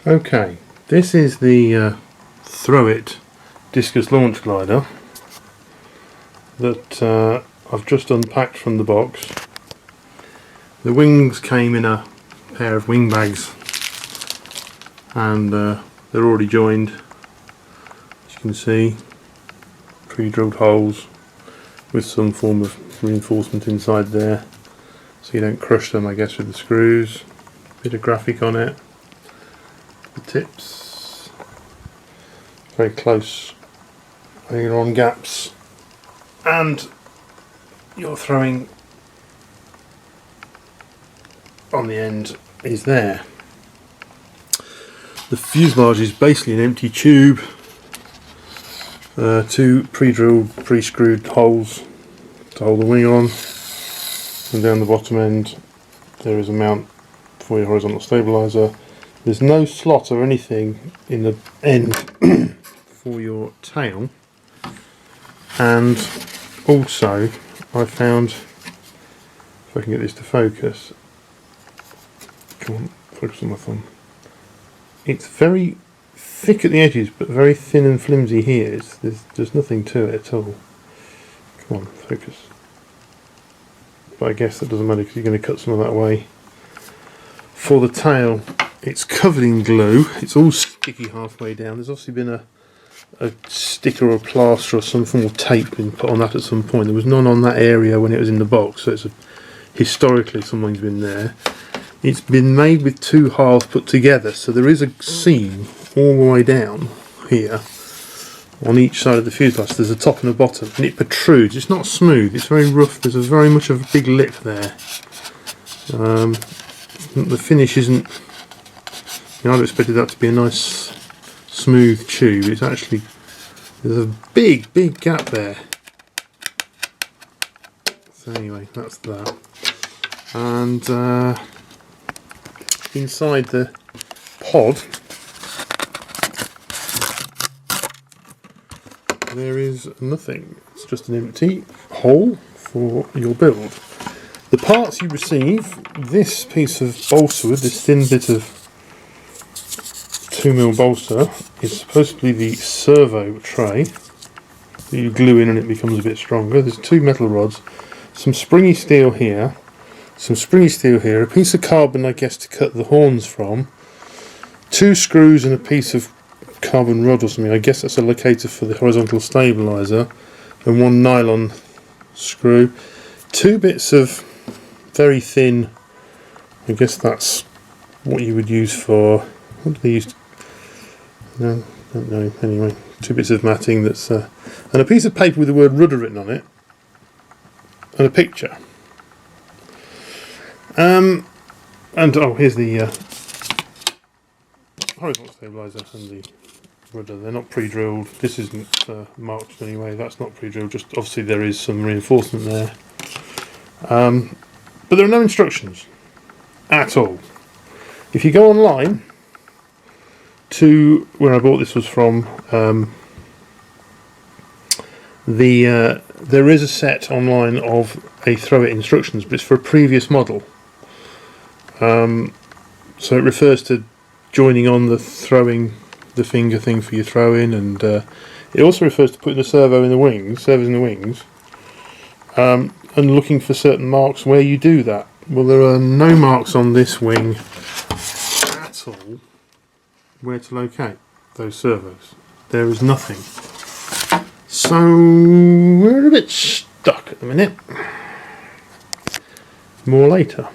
Okay, this is the Throw It Discus launch glider that I've just unpacked from the box. The wings came in a pair of wing bags and they're already joined, as you can see, pre-drilled holes with some form of reinforcement inside there so you don't crush them, I guess, with the screws. Bit of graphic on it. The tips, very close aileron gaps, and your throwing on the end is there. The fuselage is basically an empty tube, two pre-drilled, pre-screwed holes to hold the wing on, and down the bottom end there is a mount for your horizontal stabilizer. There's no slot or anything in the end for your tail, and also I found, if I can get this to focus, come on, focus on my thumb, it's very thick at the edges but very thin and flimsy here. There's nothing to it at all. Come on, focus. But I guess that doesn't matter because you're going to cut some of that away. For the tail, it's covered in glue. It's all sticky halfway down. There's obviously been a sticker or a plaster or some form of tape been put on that at some point. There was none on that area when it was in the box, so historically someone's been there. It's been made with two halves put together, so there is a seam all the way down here on each side of the fuselage. There's a top and a bottom, and it protrudes. It's not smooth, it's very rough. There's very much of a big lip there. The finish isn't, I'd expected that to be a nice smooth tube. It's actually, there's a big gap there. So anyway, that's that. And inside the pod there is nothing. It's just an empty hole for your build. The parts you receive, this piece of balsa wood, this thin bit of 2mm balsa, is supposed to be the servo tray that you glue in and it becomes a bit stronger. There's two metal rods, some springy steel here, some springy steel here, a piece of carbon, I guess, to cut the horns from, two screws and a piece of carbon rod or something. I guess that's a locator for the horizontal stabilizer, and one nylon screw, two bits of very thin, I guess that's what you would use for, what do they use? No, don't know. Anyway, two bits of matting that's and a piece of paper with the word rudder written on it, and a picture. And oh, here's the horizontal stabilizer and the rudder. They're not pre-drilled. This isn't marked anyway. That's not pre-drilled. Just obviously there is some reinforcement there. But there are no instructions at all. If you go online to where I bought this was from, there is a set online of a Throw It instructions, but it's for a previous model. So it refers to joining on the throwing, the finger thing for your throw-in, and it also refers to putting the servos in the wings, and looking for certain marks where you do that. Well, there are no marks on this wing at all where to locate those servos. There is nothing. So we're a bit stuck at the minute. More later.